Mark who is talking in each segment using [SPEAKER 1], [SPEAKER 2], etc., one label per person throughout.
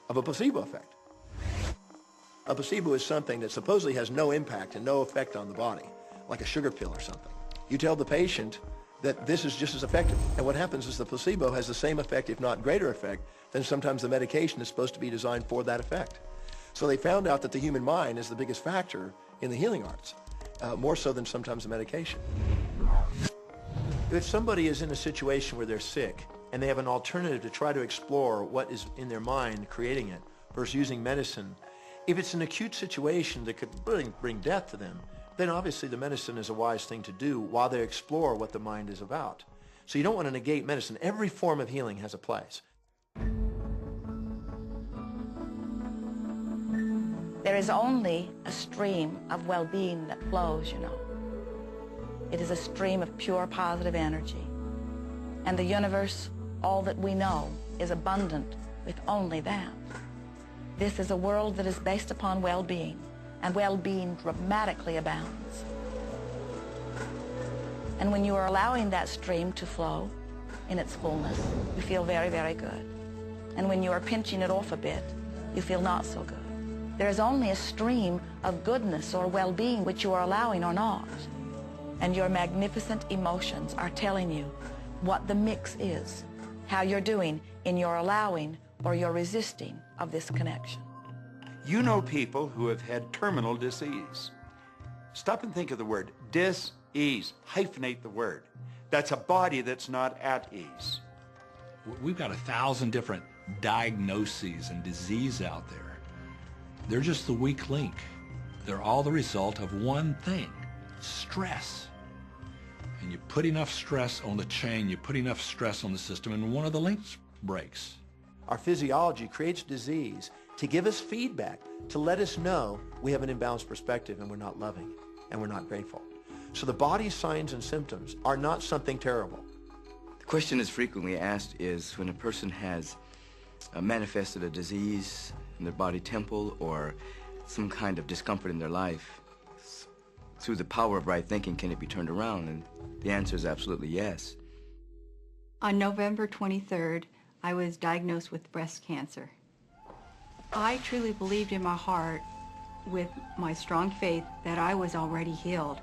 [SPEAKER 1] of a placebo effect. A placebo is something that supposedly has no impact and no effect on the body, like a sugar pill or something. You tell the patient that this is just as effective, and what happens is the placebo has the same effect, if not greater effect, than sometimes the medication is supposed to be designed for that effect. So they found out that the human mind is the biggest factor in the healing arts, more so than sometimes the medication. If somebody is in a situation where they're sick and they have an alternative to try to explore what is in their mind creating it versus using medicine, if it's an acute situation that could bring death to them, then obviously the medicine is a wise thing to do while they explore what the mind is about. So you don't want to negate medicine. Every form of healing has a place.
[SPEAKER 2] There is only a stream of well-being that flows, you know. It is a stream of pure positive energy. And the universe, all that we know, is abundant with only that. This is a world that is based upon well-being, and well-being dramatically abounds. And when you are allowing that stream to flow in its fullness, you feel very, very good. And when you are pinching it off a bit, you feel not so good. There is only a stream of goodness or well-being which you are allowing or not. And your magnificent emotions are telling you what the mix is, how you're doing in your allowing or your resisting of this connection.
[SPEAKER 3] You know people who have had terminal disease. Stop and think of the word dis-ease. Hyphenate the word. That's a body that's not at ease.
[SPEAKER 4] We've got 1,000 different diagnoses and disease out there. They're just the weak link. They're all the result of one thing, stress. And you put enough stress on the chain, you put enough stress on the system, and one of the links breaks.
[SPEAKER 1] Our physiology creates disease to give us feedback, to let us know we have an imbalanced perspective and we're not loving and we're not grateful. So the body's signs and symptoms are not something terrible.
[SPEAKER 5] The question that's frequently asked is when a person has manifested a disease in their body temple or some kind of discomfort in their life, through the power of right thinking, can it be turned around? And the answer is absolutely yes.
[SPEAKER 6] On November 23rd, I was diagnosed with breast cancer. I truly believed in my heart, with my strong faith, that I was already healed.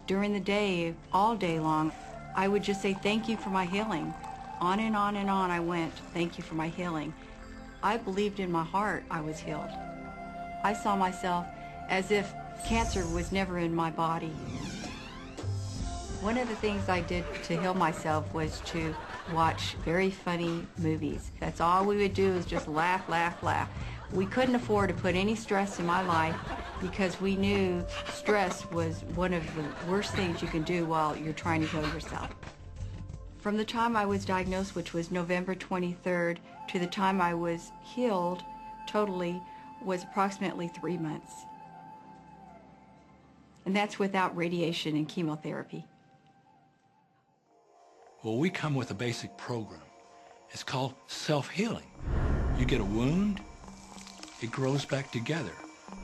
[SPEAKER 6] During the day, all day long, I would just say, thank you for my healing. On and on and on I went, thank you for my healing. I believed in my heart I was healed. I saw myself as if cancer was never in my body. One of the things I did to heal myself was to watch very funny movies. That's all we would do, is just laugh, laugh, laugh. We couldn't afford to put any stress in my life because we knew stress was one of the worst things you can do while you're trying to heal yourself. From the time I was diagnosed, which was November 23rd, to the time I was healed totally was approximately 3 months. And that's without radiation and chemotherapy.
[SPEAKER 4] Well, we come with a basic program. It's called self-healing. You get a wound, it grows back together.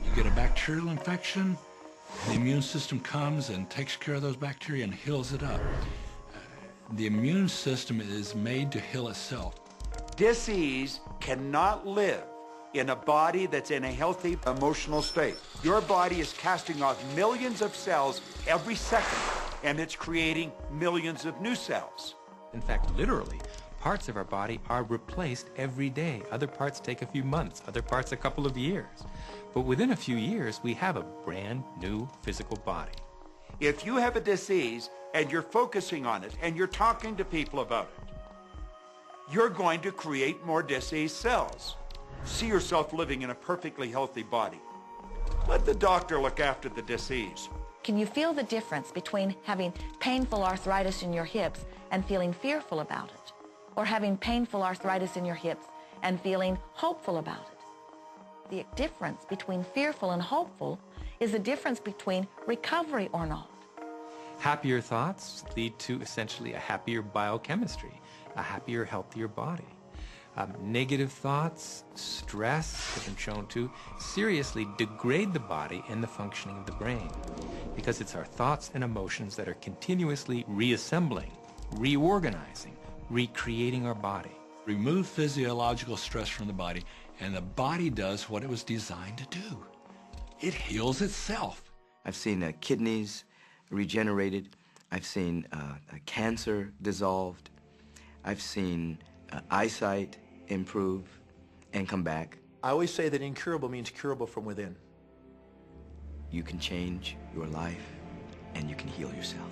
[SPEAKER 4] You get a bacterial infection, the immune system comes and takes care of those bacteria and heals it up. The immune system is made to heal itself.
[SPEAKER 3] Disease cannot live in a body that's in a healthy emotional state. Your body is casting off millions of cells every second, and it's creating millions of new cells.
[SPEAKER 7] In fact, literally, parts of our body are replaced every day. Other parts take a few months, other parts a couple of years. But within a few years, we have a brand new physical body.
[SPEAKER 3] If you have a disease and you're focusing on it and you're talking to people about it, you're going to create more disease cells. See yourself living in a perfectly healthy body. Let the doctor look after the disease.
[SPEAKER 2] Can you feel the difference between having painful arthritis in your hips and feeling fearful about it, or having painful arthritis in your hips and feeling hopeful about it? The difference between fearful and hopeful is the difference between recovery or not.
[SPEAKER 7] Happier thoughts lead to essentially a happier biochemistry, a happier, healthier body. Negative thoughts, stress, has been shown to seriously degrade the body and the functioning of the brain, because it's our thoughts and emotions that are continuously reassembling, reorganizing, recreating our body.
[SPEAKER 4] Remove physiological stress from the body, and the body does what it was designed to do. It heals itself.
[SPEAKER 5] I've seen kidneys regenerated. I've seen cancer dissolved. I've seen eyesight improve and come back.
[SPEAKER 1] I always say that incurable means curable from within.
[SPEAKER 5] You can change your life and you can heal yourself.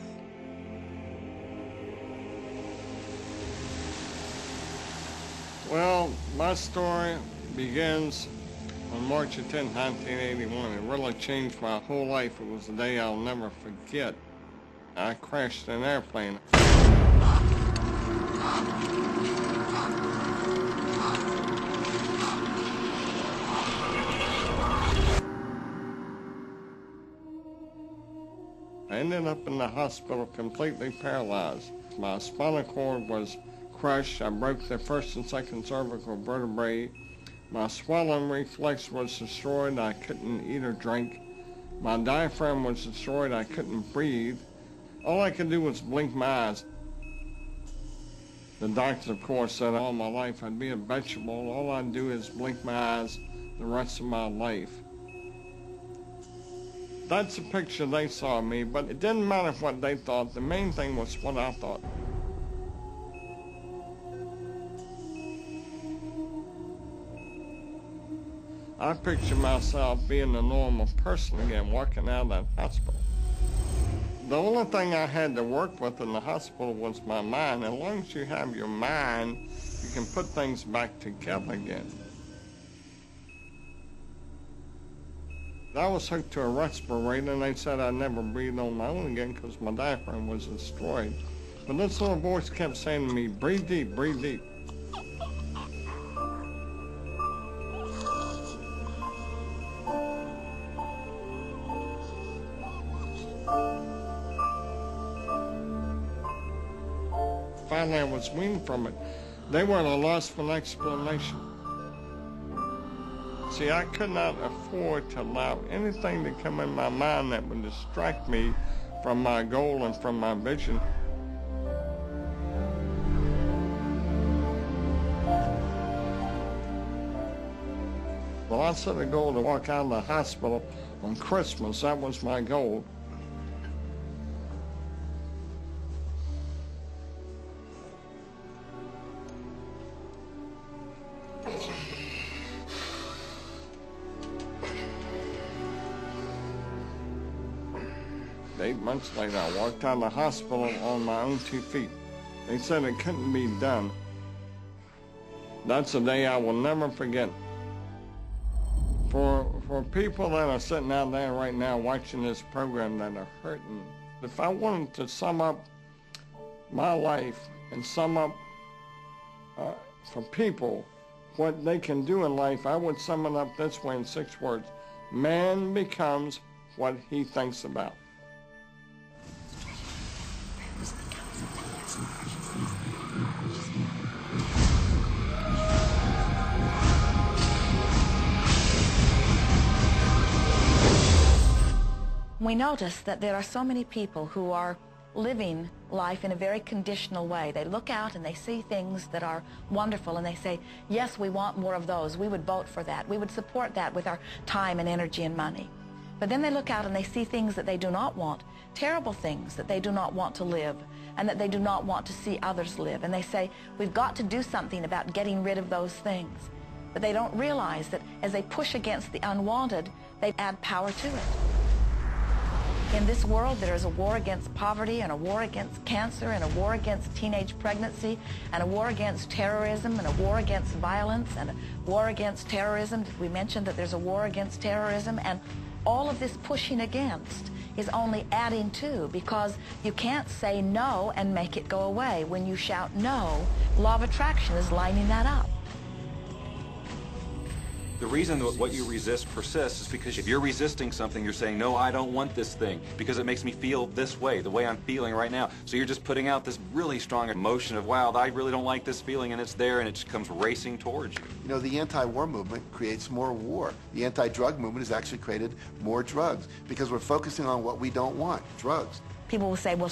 [SPEAKER 8] Well, my story begins on March 10, 1981. It really changed my whole life. It was a day I'll never forget. I crashed an airplane. I ended up in the hospital completely paralyzed. My spinal cord was crushed. I broke the first and second cervical vertebrae. My swallowing reflex was destroyed. I couldn't eat or drink. My diaphragm was destroyed. I couldn't breathe. All I could do was blink my eyes. The doctors, of course, said all my life I'd be a vegetable. All I'd do is blink my eyes the rest of my life. That's the picture they saw of me, but it didn't matter what they thought. The main thing was what I thought. I picture myself being a normal person again, walking out of that hospital. The only thing I had to work with in the hospital was my mind. As long as you have your mind, you can put things back together again. I was hooked to a respirator, and they said I'd never breathe on my own again because my diaphragm was destroyed. But this little voice kept saying to me, breathe deep, breathe deep. Finally, I was weaned from it. They were at a loss for an explanation. See, I could not afford to allow anything to come in my mind that would distract me from my goal and from my vision. Well, I set a goal to walk out of the hospital on Christmas. That was my goal. Eight months later, I walked out of the hospital on my own 2 feet. They said it couldn't be done. That's a day I will never forget. For people that are sitting out there right now watching this program that are hurting, if I wanted to sum up my life and sum up for people what they can do in life, I would sum it up this way in 6 words. Man becomes what he thinks about.
[SPEAKER 2] We notice that there are so many people who are living life in a very conditional way. They look out and they see things that are wonderful and they say, yes, we want more of those. We would vote for that. We would support that with our time and energy and money. But then they look out and they see things that they do not want, terrible things that they do not want to live and that they do not want to see others live. And they say, we've got to do something about getting rid of those things. But they don't realize that as they push against the unwanted, they add power to it. In this world, there is a war against poverty and a war against cancer and a war against teenage pregnancy and a war against terrorism and a war against violence and a war against terrorism. We mentioned that there's a war against terrorism, and all of this pushing against is only adding to, because you can't say no and make it go away. When you shout no, law of attraction is lining that up.
[SPEAKER 9] The reason that what you resist persists is because if you're resisting something, you're saying, no, I don't want this thing because it makes me feel this way, the way I'm feeling right now. So you're just putting out this really strong emotion of, wow, I really don't like this feeling, and it's there, and it just comes racing towards you.
[SPEAKER 10] You know, the anti-war movement creates more war. The anti-drug movement has actually created more drugs because we're focusing on what we don't want, drugs.
[SPEAKER 2] People will say, well,